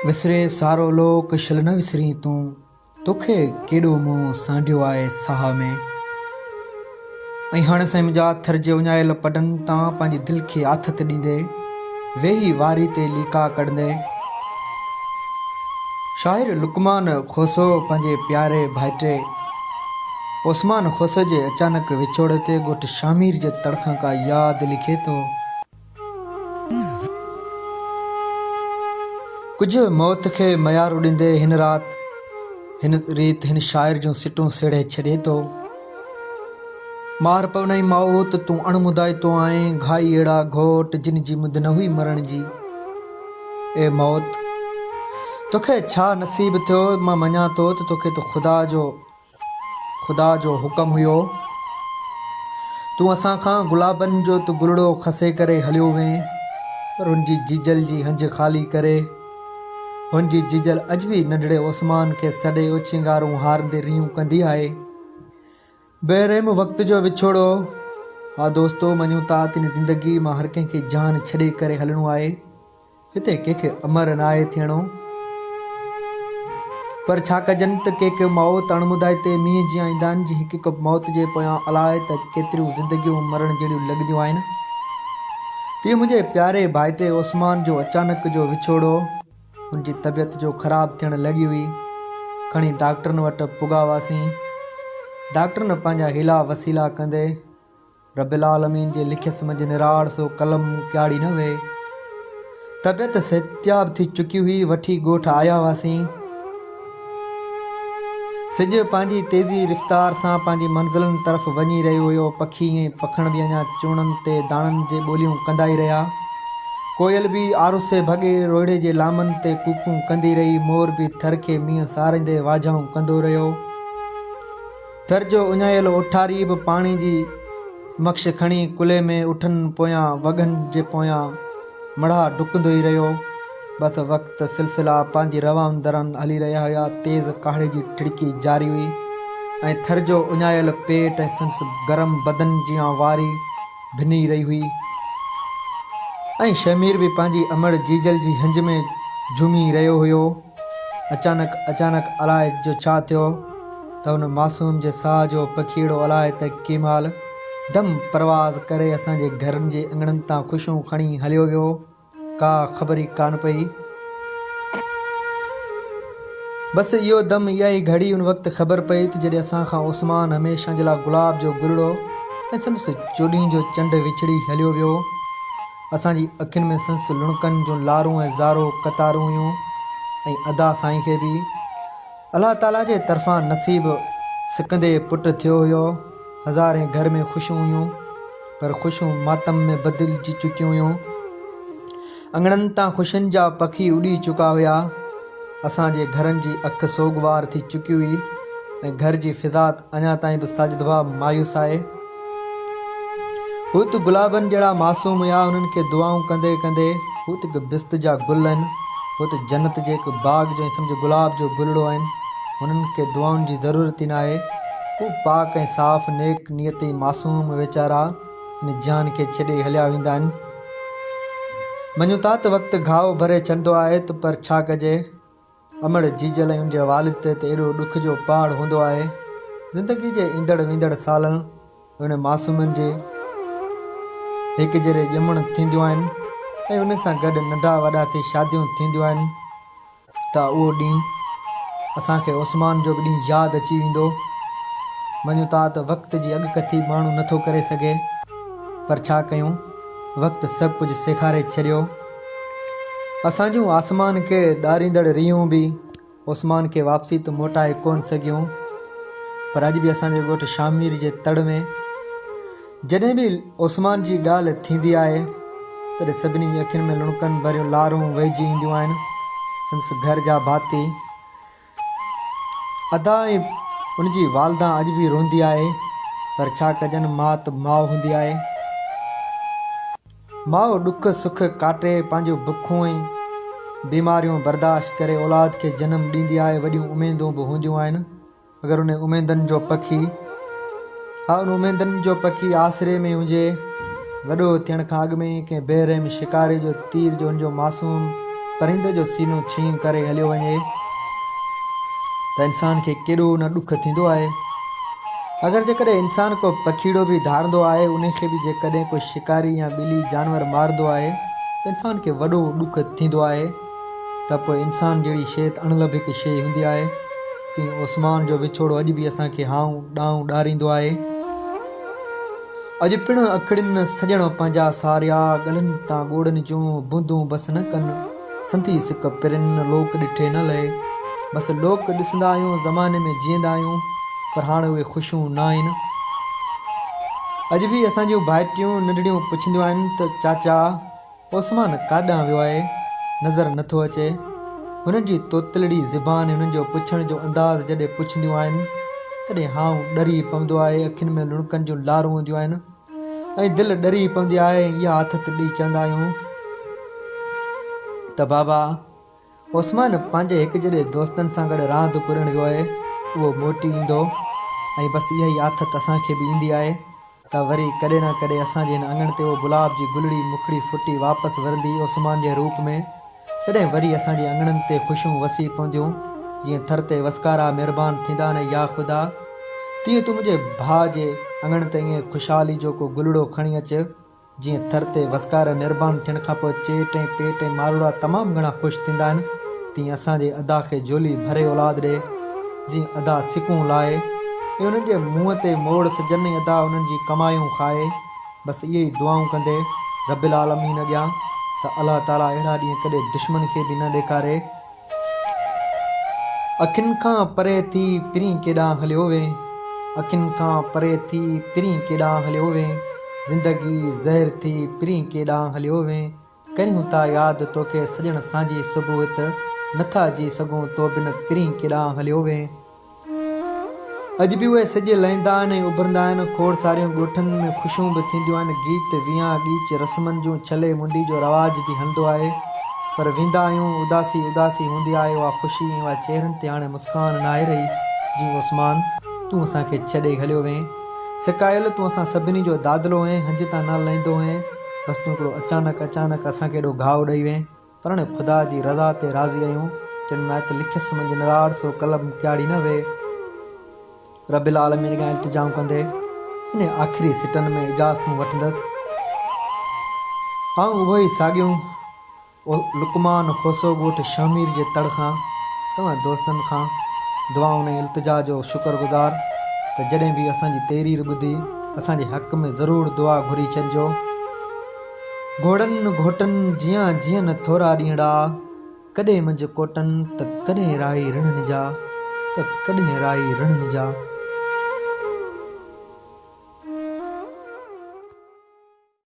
विसरे सारो लोक शल न विसरी तूं, तोखे केॾो मोह सांडियो आहे साह में। ऐं हाणे साईं मुंहिंजा थर जे उञायल पडनि तां पंहिंजी दिलि खे आथत ॾींदे वेही वारी ते लीका कढंदे। शाइर लुकमान खोसो पंहिंजे प्यारे भाइटे ओस्मान खोसो जे अचानक विछोड़ ते ॻोठ शामिर जे तड़खां का यादि लिखे थो। कुझु मौत खे मयार उॾींदे हिन राति हिन रीत हिन शाइर जूं सिटूं सेड़े छॾे थो। मार पवनई मौत तूं अणमुदाइतो आहीं, घाई अहिड़ा घोट जिन जी मुद न हुई मरण जी। ए मौत तोखे छा नसीब थियो, मां मञा थो त तोखे त ख़ुदा जो हुकम हुयो। तूं असां खां गुलाबनि जो तूं गुलड़ो खसे करे हलियो वें, पर हुनजी जीजल जी हंज ख़ाली करे। हुनजी जीजल अॼु बि नंढड़े ओस्मान खे सॾे उछिंगारूं हारंदे रियूं कंदी आहे। बेरहम वक़्त जो विछोड़ो। हा दोस्तो, मञूं था त इन ज़िंदगी मां हर कंहिंखे जान छॾे करे हलणो आहे। हिते कंहिंखे अमर न आहे थियणो। पर छा कजनि त के मौत अणमुदाइते मींहं जीअं ईंदा आहिनि, जी हिकु हिकु मौत जे पोयां अलाए त केतिरियूं ज़िंदगियूं मरण जहिड़ियूं लॻंदियूं आहिनि। तीअं मुंहिंजे प्यारे भाइटे ओस्मान जो अचानक जो विछोड़ो हुनजी तबियत जो ख़राबु थियणु लॻी हुई। खणी डॉक्टरनि वटि पुॻावासीं। डॉक्टरनि पंहिंजा हीला वसीला कंदे रब्बिल आलमीन जे लिखियसि मंझि निराड़ सो कलम क्याड़ी न वे। तबियत सिहतियाब थी चुकी हुई। वठी ॻोठ आया हुआसीं। सिॼु पंहिंजी तेज़ी रफ़्तार सां पंहिंजी मंज़िलनि तरफ़ वञी रहियो हुयो। पखी ऐं पखण बि अञा चूणनि ते दाणनि जे ॿोलियूं कंदा ई रहिया। कोयल बि आरुसे भॻे रोइड़े जे लामनि ते कूकूं कंदी रही। मोर बि थर खे मींहं सारींदे वाझाऊं कंदो रहियो। थर जो उञायल ओठारी बि पाणी जी मक्ष खणी कुले में उठनि पोयां वॻनि जे पोयां मढ़ा डुकंदो ई रहियो। बसि वक़्तु सिलसिला पंहिंजी रवान दरन हली रहिया हुया। तेज़ काढ़े जी टिड़की जारी हुई ऐं थर जो उञायल पेट ऐं संस गरम बदन जियां वारी भिनी रही हुई। ऐं शमीर बि पंहिंजी अमड़ जीजल जी हंज में झूमी रहियो हुयो। अचानक अलाए जो छा थियो त हुन मासूम जे साह जो पखीड़ो अलाए त केमाल दम परवाज़ करे असांजे घरनि जे अंगणनि तां ख़ुशियूं खणी हलियो वियो। का ख़बर ई कान पई। बसि इहो दम, इहा ई घड़ी उन वक़्तु ख़बर पई त जॾहिं असां खां ओस्मान हमेशह जे लाइ गुलाब जो गुलड़ो ऐं संदसि चोॾीं जो चंडु विछड़ी हलियो वियो। असांजी अखियुनि में संदसि लुणकनि जूं लारूं ऐं ज़ारो कतारूं हुयूं। ऐं अदा साईं खे बि अलाह ताला जे तरफ़ां नसीबु सिकंदे पुटु थियो हुयो। हज़ारे घर में ख़ुशियूं हुयूं, पर ख़ुशियूं मातम में बदिलजी चुकियूं हुयूं। अंगणनि तां ख़ुशियुनि जा पखी उॾी चुका हुया। असांजे घरनि जी अखि सोगवार थी चुकी हुई ऐं घर जी फिज़ा अञा ताईं बि साजिदभा मायूस आहे। हू त गुलाबनि जहिड़ा मासूम हुया। हुननि खे दुआऊं कंदे कंदे हू त हिकु बिस्त जा गुल आहिनि। हू त जन्नत जे हिकु बाग़ जो सम्झो गुलाब जो गुलड़ो आहिनि। हुननि खे दुआउनि जी ज़रूरत ई न आहे। हू पाक ऐं साफ़ नेक नियती मासूम वीचारा हिन जान खे छॾे हलिया वेंदा आहिनि। मञूं था त वक़्तु घाव भरे छॾंदो आहे, त पर छा कजे। अमड़ जीजल ऐं हुनजे वालिद ते त एॾो ॾुख जो पहाड़ हूंदो आहे। ज़िंदगी जे ईंदड़ वेंदड़ सालनि हुन मासूमनि जे हिकु जहिड़े ॼमण थींदियूं आहिनि ऐं हुन सां गॾु नंढा वॾा थी शादियूं थींदियूं आहिनि, त उहो ॾींहुं असांखे ओस्मान जो बि ॾींहुं यादि अची वेंदो। मञूं था त वक़्त जी अॻकथी माण्हू नथो करे सघे, पर छा कयूं, वक़्तु सभु कुझु सेखारे छॾियो। असां जूं आसमान खे ॾारींदड़ रीहूं बि ओस्मान खे वापसी त मोटाए कोन सघियूं। पर अॼु बि असांजे ॻोठ शामिर जे तड़ में जॾहिं बि ओस्मान जी ॻाल्हि थींदी आहे, तॾहिं सभिनी अखियुनि में लुणकनि भरियूं लारूं वहिजी ईंदियूं आहिनि। संदसि घर जा भाती अदा ऐं उनजी वालदा अॼु बि रोंदी आहे। पर छा कजनि, माउ त माउ हूंदी आहे। माउ ॾुख सुख काटे पंहिंजूं बुखूं ऐं बीमारियूं बर्दाश्त करे औलाद खे जनमु ॾींदी आहे। वॾियूं उमेदूं बि हूंदियूं आहिनि। अगरि उन उमेदनि जो पखी आसिरे में हुजे, वॾो थियण खां अॻु में कंहिं बेरहम शिकारे जो तीर जो हुनजो मासूम परिंदे जो सीनो छीं करे हलियो वञे त इंसान खे केॾो न ॾुख थींदो आहे। अगरि जेकॾहिं इंसान को पखीड़ो बि धारंदो आहे, उनखे बि जेकॾहिं कोई शिकारी या ॿिली जानवर मारंदो आहे त इंसान खे वॾो ॾुख थींदो आहे। त पोइ इंसान जहिड़ी शइ त अणलभिक शइ हूंदी आहे। तीअं आसमान जो विछोड़ो अॼु बि असांखे हाऊं ॾाऊं ॾारींदो आहे। अॼु पिणु अखिड़ियुनि सॼण पंहिंजा सारिया, गलनि तां ॻोड़नि जूं बूंदूं बसि न कनि, संधी सिक पिरनि लोक ॾिठे न लहे। बसि लोक ॾिसंदा आहियूं, ज़माने में जीअंदा आहियूं, पर हाणे उहे ख़ुशियूं न आहिनि। अॼु बि असांजूं भाइटियूं नंढड़ियूं पुछंदियूं आहिनि त चाचा ओसमान काॾां वियो आहे, नज़र नथो अचे। हुननि जी तोतलड़ी ज़बान, हुननि जो पुछण जो अंदाज़ जॾहिं पुछंदियूं आहिनि तॾहिं हाऊं ॾरी पवंदो आहे। अखियुनि में लुणकनि जूं लारूं हूंदियूं आहिनि ऐं दिलि ॾरी पवंदी आहे। इहा हथ ते ॾेई चवंदा आहियूं त बाबा ओसमान पंहिंजे हिकु जॾहिं दोस्तनि सां गॾु रांदि करणु वियो आहे, उहो मोटी ईंदो ऐं बसि इहा ई आथत असांखे बि ईंदी आहे त वरी कॾहिं न कॾहिं असांजे हिन अङण ते उहो गुलाब जी गुलड़ी मुखड़ी फुटी वापसि वरंदी ओसमान जे रूप में। तॾहिं वरी असांजे अङणनि ते ख़ुशियूं वसी पवंदियूं, जीअं थर ते वसकारा महिरबानी थींदा आहिनि। या ख़ुदा, तीअं तूं मुंहिंजे भाउ जे अङण ते ईअं ख़ुशहाली जो को गुलड़ो खणी अचु, जीअं थर ते वसकार महिरबानी थियण खां पोइ चेट ऐं पेट ऐं मारोड़ा तमामु घणा ख़ुशि थींदा आहिनि। तीअं असांजे अदा खे झोली भरे औलाद ॾे, जीअं अदा सिकूं लाहे ऐं उन्हनि जे मुंहं ते मोड़ सजनि ऐं अदा उन्हनि जी कमायूं खाए। बसि इहे ई दुआऊं कंदे रब्बिल आलमीन अॻियां त अलाह ताला अहिड़ा ॾींहं कॾहिं दुश्मन खे बि न ॾेखारे। अखियुनि खां परे थी पिरी केॾां हलियो वे, अखियुनि खां परे थी पिरी केॾां हलियो वे, ज़िंदगी ज़हर थी पिरी केॾां हलियो वे। करियूं था यादि तोखे सॼण सांझी सुबुह त नथा जी सघूं तो बिन पिरी केॾां हलियो वे। अॼु बि उहे सिॼ लहींदा आहिनि ऐं उभरंदा आहिनि। खोड़ सारियूं ॻोठनि में ख़ुशियूं बि थींदियूं आहिनि। गीत विया गीच रस्मनि जूं छले मुंडी जो रवाज बि हलंदो आहे। पर वेंदा आहियूं, उदासी उदासी हूंदी आहे। उहा ख़ुशी ऐं उहा चेहरनि ते हाणे मुस्कान न आहे रही। जीअं ओसमान तूं असांखे छॾे हलियो वें, सिकायल तूं असां सभिनी जो दादलो ऐं हंज तां न लहींदो ऐं बसि तूं हिकिड़ो अचानक असांखे एॾो घाव ॾेई वें। पर हाणे ख़ुदा जी रज़ा ते राज़ी आहियूं। जन्नात लिखियसि मुंहिंजी निराड़ सो कलम क्याड़ी न वे। रब्बिल आलमीन खां इल्तिजाम कंदे हिन आख़िरी सिटनि में इजाज़तूं वठंदसि। आऊं उहो ई साॻियूं लुकमान खोसो ॻोठु शामीर जे तड़ खां तव्हां दोस्तनि खां दुआउनि ऐं इल्तिजा जो शुक्रगुज़ार त जॾहिं बि असांजी तहरीर ॿुधी असांजे हक़ में ज़रूरु दुआ घुरी छॾिजो। घोड़नि घोटनि जीअं जीअं न थोरा ॾींहड़ा, कॾहिं मंझि कोटनि त कॾहिं राही रिणनि जा, त कॾहिं राही रिणनि जा।